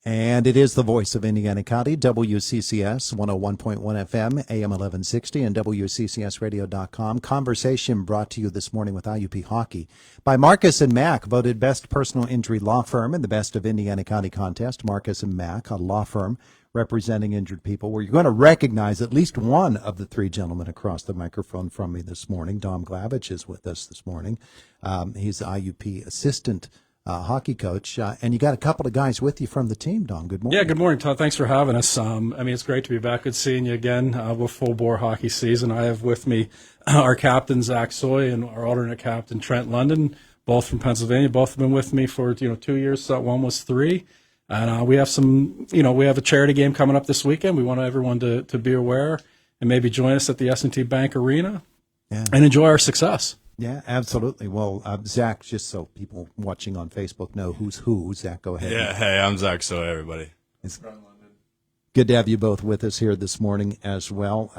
And it is the voice of Indiana County, WCCS 101.1 FM, AM 1160, and WCCSradio.com. Conversation brought to you this morning with IUP Hockey by Marcus and Mack, voted best personal injury law firm in the Best of Indiana County contest. Marcus and Mack, a law firm representing injured people, where you're going to recognize at least one of the three gentlemen across the microphone from me this morning. Dom Glavich is with us this morning. He's the IUP assistant hockey coach, and you got a couple of guys with you from the team, Don. Good morning. Yeah, good morning, Todd. Thanks for having us. It's great to be back. Good seeing you again. We're full-bore hockey season. I have with me our captain, Zach Soy, and our alternate captain, Trent London, both from Pennsylvania. Both have been with me for 2 years. So one was 3. And we have we have a charity game coming up this weekend. We want everyone to be aware and maybe join us at the S&T Bank Arena and enjoy our success. Yeah, absolutely. Well, Zach, just so people watching on Facebook know who's who, Zach, go ahead. Yeah, hey, I'm Zach Soy, everybody. It's good to have you both with us here this morning as well.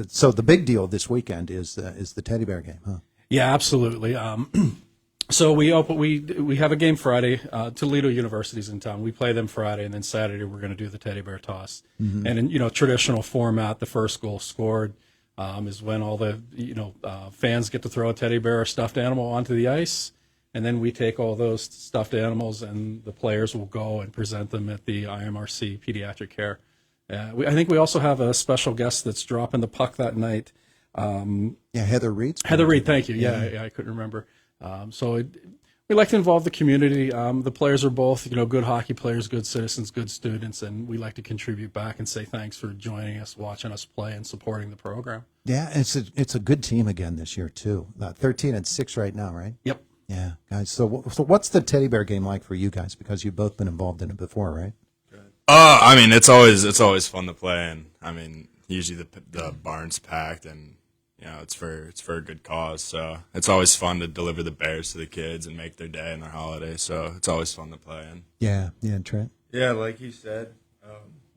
So the big deal this weekend is the Teddy Bear game, huh? Yeah, absolutely. So we have a game Friday. Toledo University's in town. We play them Friday, and then Saturday we're going to do the Teddy Bear toss. Mm-hmm. And in traditional format, the first goal scored is when all the fans get to throw a teddy bear or stuffed animal onto the ice, and then we take all those stuffed animals and the players will go and present them at the IMRC Pediatric Care. I think we also have a special guest that's dropping the puck that night. Heather Reed. Heather Reed, thank you. Yeah, I couldn't remember. We like to involve the community. The players are both, good hockey players, good citizens, good students, and we like to contribute back and say thanks for joining us, watching us play, and supporting the program. Yeah, it's a good team again this year too. 13-6 right now, right? Yep. Yeah, guys. So what's the Teddy Bear game like for you guys? Because you've both been involved in it before, right? It's always fun to play, and usually the barn's packed and. It's for a good cause, so it's always fun to deliver the bears to the kids and make their day and their holiday. So it's always fun to play in. Yeah, Trent. Yeah, like you said,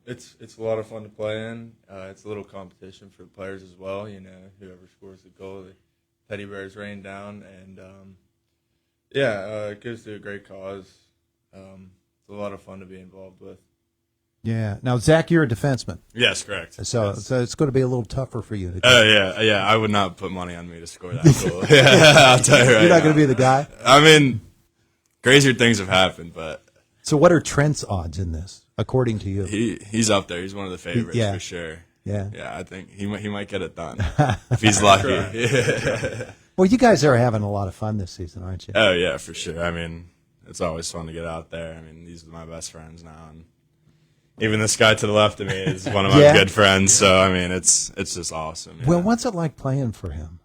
it's a lot of fun to play in. It's a little competition for the players as well. Whoever scores the goal, the teddy bears rain down, and it goes to a great cause. It's a lot of fun to be involved with. Yeah. Now, Zach, you're a defenseman. Yes, correct. So it's going to be a little tougher for you. Yeah. I would not put money on me to score that goal. Yeah, I'll tell you right. You're not going to be the guy. Crazier things have happened, but. So, what are Trent's odds in this, according to you? He's up there. He's one of the favorites for sure. Yeah. Yeah, I think he might get it done if he's lucky. Well, you guys are having a lot of fun this season, aren't you? Oh yeah, for sure. It's always fun to get out there. These are my best friends now, and. Even this guy to the left of me is one of my good friends, so it's just awesome. Well, what's it like playing for him?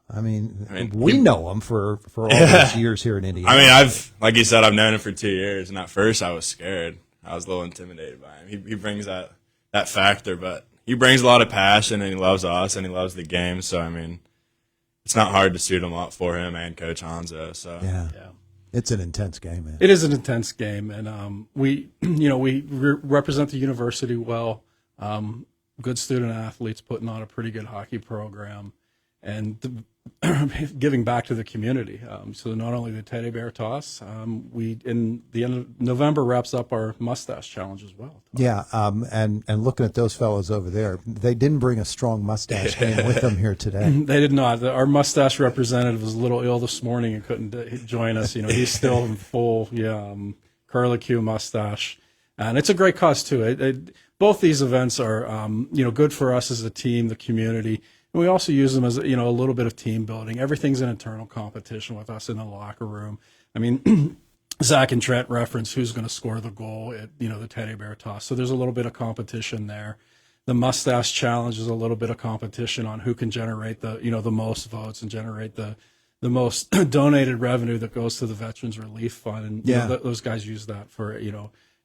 We know him for all those years here in Indiana. Like you said, I've known him for 2 years, and at first I was scared. I was a little intimidated by him. He brings that factor, but he brings a lot of passion, and he loves us, and he loves the game. So it's not hard to suit him up for him and Coach Hanzo. So yeah. It's an intense game, man. It is an intense game, and we represent the university well. Good student athletes putting on a pretty good hockey program, and giving back to the community. So not only the teddy bear toss, we in the end of November wraps up our mustache challenge as well. Yeah, and looking at those fellows over there, they didn't bring a strong mustache game with them here today. They did not. Our mustache representative was a little ill this morning and couldn't join us. He's still in full curlicue mustache, and it's a great cause too. Both these events are good for us as a team, the community. And we also use them as a little bit of team building. Everything's an internal competition with us in the locker room. Zach and Trent reference who's going to score the goal at the teddy bear toss. So there's a little bit of competition there. The mustache challenge is a little bit of competition on who can generate the most votes and generate the most donated revenue that goes to the Veterans Relief Fund. And those guys use that for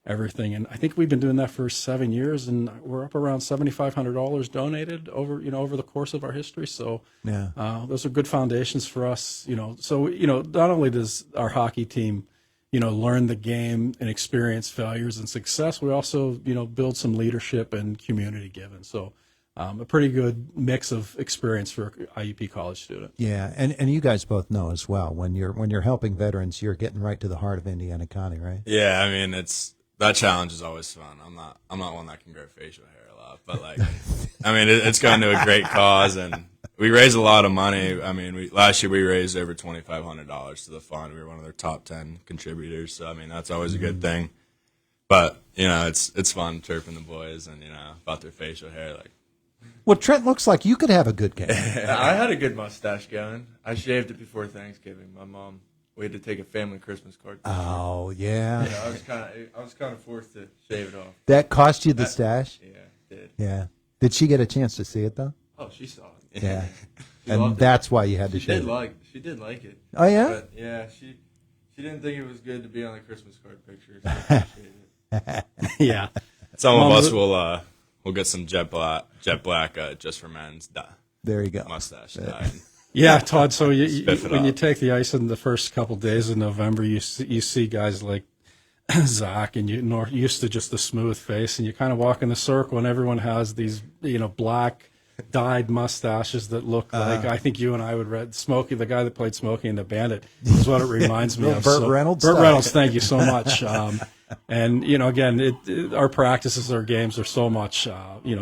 everything. And I think we've been doing that for 7 years, and we're up around $7,500 donated over the course of our history. So those are good foundations for us. So not only does our hockey team learn the game and experience failures and success, we also build some leadership and community giving. So a pretty good mix of experience for an IUP college student. Yeah, and you guys both know as well, when you're helping veterans, you're getting right to the heart of Indiana County, right? Yeah, that challenge is always fun. I'm not one that can grow facial hair a lot, but like, I mean, it's going to a great cause, and we raise a lot of money. I mean, last year we raised over $2,500 to the fund. We were one of their top 10 contributors, so I mean, that's always a good thing. But it's fun chirping the boys and about their facial hair. Like, Well, Trent looks like you could have a good game. I had a good mustache going. I shaved it before Thanksgiving. My mom, we had to take a family Christmas card. Oh, yeah. Yeah, I was kind of forced to shave it off. That cost you the stash? Yeah, it did. Yeah. Did she get a chance to see it, though? Oh, she saw it. Yeah. She And loved it. that's why you had to She shave did it. she did like it. Oh, yeah? But yeah, she didn't think it was good to be on the Christmas card picture. So I appreciate it. Yeah. some of Mom, us will get some jet black just for men's There you go. mustache dye. Yeah, Todd. So Spiff it when you up. take the ice in the first couple days of November, you see guys like Zach, and you're used to just the smooth face, and you kind of walk in the circle, and everyone has these black dyed mustaches that look like I think you and I would read Smokey, the guy that played Smokey in the Bandit, is what it reminds me of. Burt Reynolds Burt style. Reynolds, thank you so much. And again, our practices, our games are so much,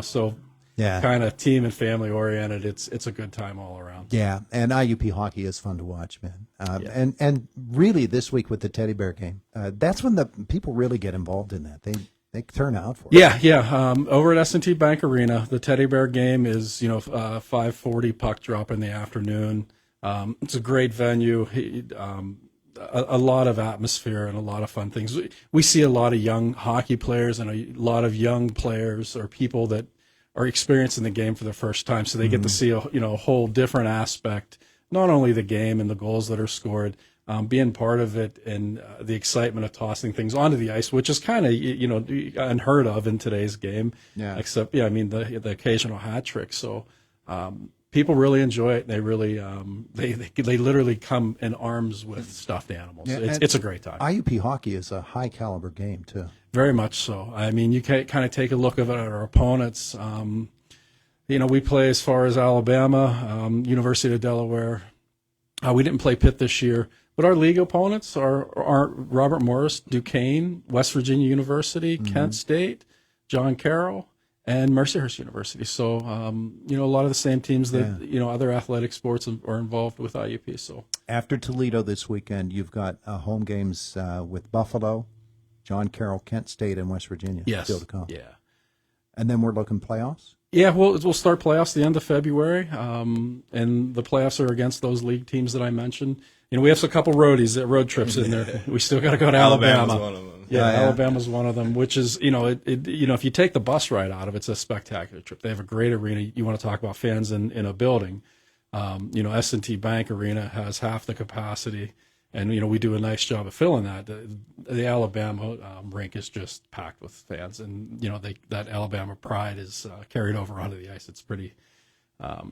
so Yeah. kind of team and family oriented. It's a good time all around. Yeah, and IUP hockey is fun to watch, man. And really this week with the teddy bear game, that's when the people really get involved in that. They turn out for it. Yeah. Over at S&T Bank Arena, the Teddy Bear game is 5:40 puck drop in the afternoon. It's a great venue. A lot of atmosphere and a lot of fun things. We see a lot of young hockey players and a lot of young players or people that are experiencing the game for the first time, so they get to see a whole different aspect, not only the game and the goals that are scored, being part of it and the excitement of tossing things onto the ice, which is kind of unheard of in today's game. Yeah. Except the occasional hat trick. So people really enjoy it. They really they literally come in arms with stuffed animals. Yeah, It's a great time. IUP hockey is a high caliber game too. Very much so. I mean, you can kind of take a look at our opponents. We play as far as Alabama, University of Delaware. We didn't play Pitt this year, but our league opponents are Robert Morris, Duquesne, West Virginia University, Kent State, John Carroll, and Mercyhurst University. So, a lot of the same teams that other athletic sports are involved with IUP. So After Toledo this weekend, you've got home games with Buffalo, John Carroll, Kent State, and West Virginia. yes, Still to come. yeah. And then we're looking playoffs. Yeah, we'll start playoffs the end of February, and the playoffs are against those league teams that I mentioned. We have a couple road trips in there. We still got to go to Alabama's Alabama. one of them. Yeah, Alabama's one of them. Which is, if you take the bus ride out of it, it's a spectacular trip. They have a great arena. You want to talk about fans in a building? S&T Bank Arena has half the capacity. And, we do a nice job of filling that. The Alabama rink is just packed with fans. And, that Alabama pride is carried over onto the ice. It's pretty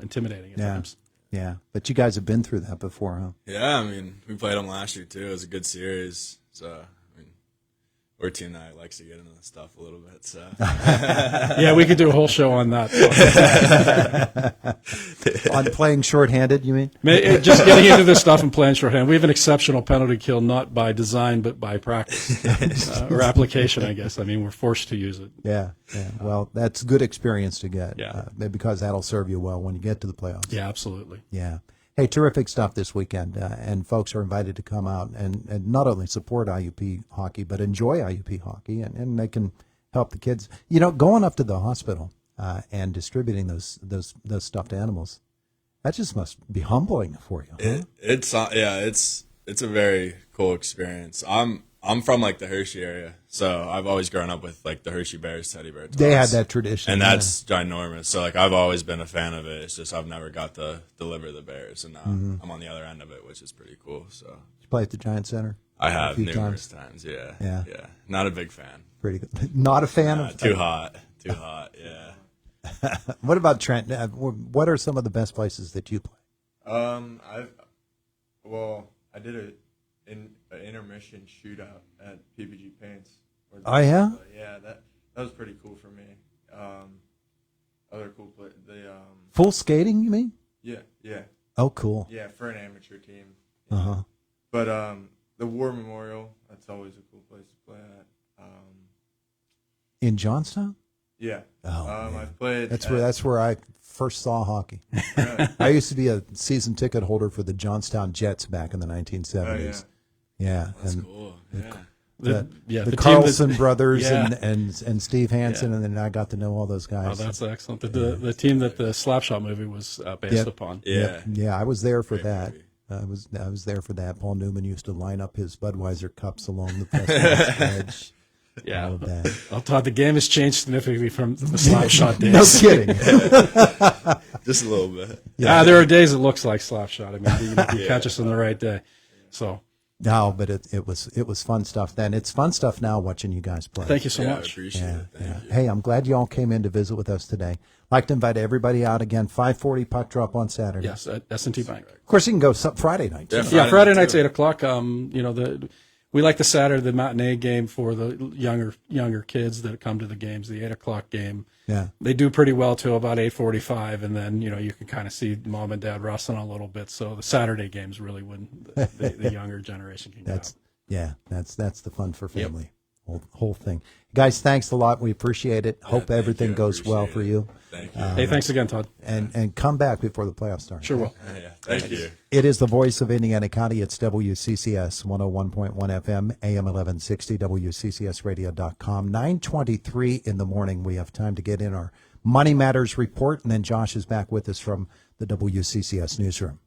intimidating at times. Yeah. But you guys have been through that before, huh? Yeah, I mean, we played them last year too. It was a good series. So, I mean, we're a team that likes to get into the stuff a little bit. So, Yeah, we could do a whole show on that. On playing shorthanded, you mean? Just getting into this stuff and playing shorthand. We have an exceptional penalty kill, not by design, but by practice or application, I guess. I mean, we're forced to use it. Yeah. Well, that's good experience to get. Yeah. Because that'll serve you well when you get to the playoffs. Yeah, absolutely. Yeah. Hey, terrific stuff this weekend, and folks are invited to come out and not only support IUP hockey, but enjoy IUP hockey, and they can help the kids. Going up to the hospital and distributing those stuffed animals, that just must be humbling for you. Huh? it's a very cool experience. I'm from like the Hershey area, so I've always grown up with like the Hershey Bears teddy bear toys. They had that tradition, and yeah. that's ginormous. So like I've always been a fan of it. It's just I've never got to deliver the bears, and now I'm on the other end of it, which is pretty cool. So Did you play at the Giant Center? I have few numerous times. Yeah. Not a big fan. Pretty good. Not a fan of Too hot. Yeah. What about Trent? What are some of the best places that you play? I did an intermission shootout at PPG Paints. Oh, yeah? Yeah, that was pretty cool for me. Other cool play, Full skating, you mean? yeah, Oh, cool. yeah, for an amateur team. Uh-huh. But the War Memorial, that's always a cool place to play at. In Johnstown? Yeah. Oh, I played. That's where I first saw hockey. Really? I used to be a season ticket holder for the Johnstown Jets back in the 1970s. Oh, yeah. Yeah, That's and cool. Yeah. the team that- Carlson brothers Yeah. and Steve Hansen, and then I got to know all those Oh, guys. that's excellent. The team that the Slapshot movie was based Yep. upon. Yeah. Yeah, I was there for Great that. movie. I was there for that. Paul Newman used to line up his Budweiser cups along the press box edge. Yeah. All of that. Well, Todd, the game has changed significantly from the Slapshot days. No kidding. Just a little bit. There are days it looks like Slapshot. I mean, you catch us on the right day. So No, but it was fun stuff then. It's fun stuff now watching you guys play. thank you so Yeah, I much. appreciate Yeah, it. Thank you. Hey, I'm glad you all came in to visit with us today. Like to invite everybody out again. 5:40 puck drop on Saturday. Yes, at S&T Bank. Of course, you can go Friday night. Too. Yeah, Friday night, night's too. 8:00. We like the Saturday, the matinee game for the younger kids that come to the games. The 8:00 game. Yeah. They do pretty well till about 8:45, and then you can kind of see mom and dad wrestling a little bit. So the Saturday games really when the younger generation can get out. That's the fun for family. Whole thing. Guys, thanks a lot. We appreciate it. Hope thank everything you. I goes well appreciate for it. you. Thank you. Hey, thanks again, Todd. And come back before the playoffs start. Sure will. Yeah, thank you. It is the voice of Indiana County. It's WCCS 101.1 FM, AM 1160, WCCSradio.com. 9:23 in the morning. We have time to get in our Money Matters report, and then Josh is back with us from the WCCS newsroom.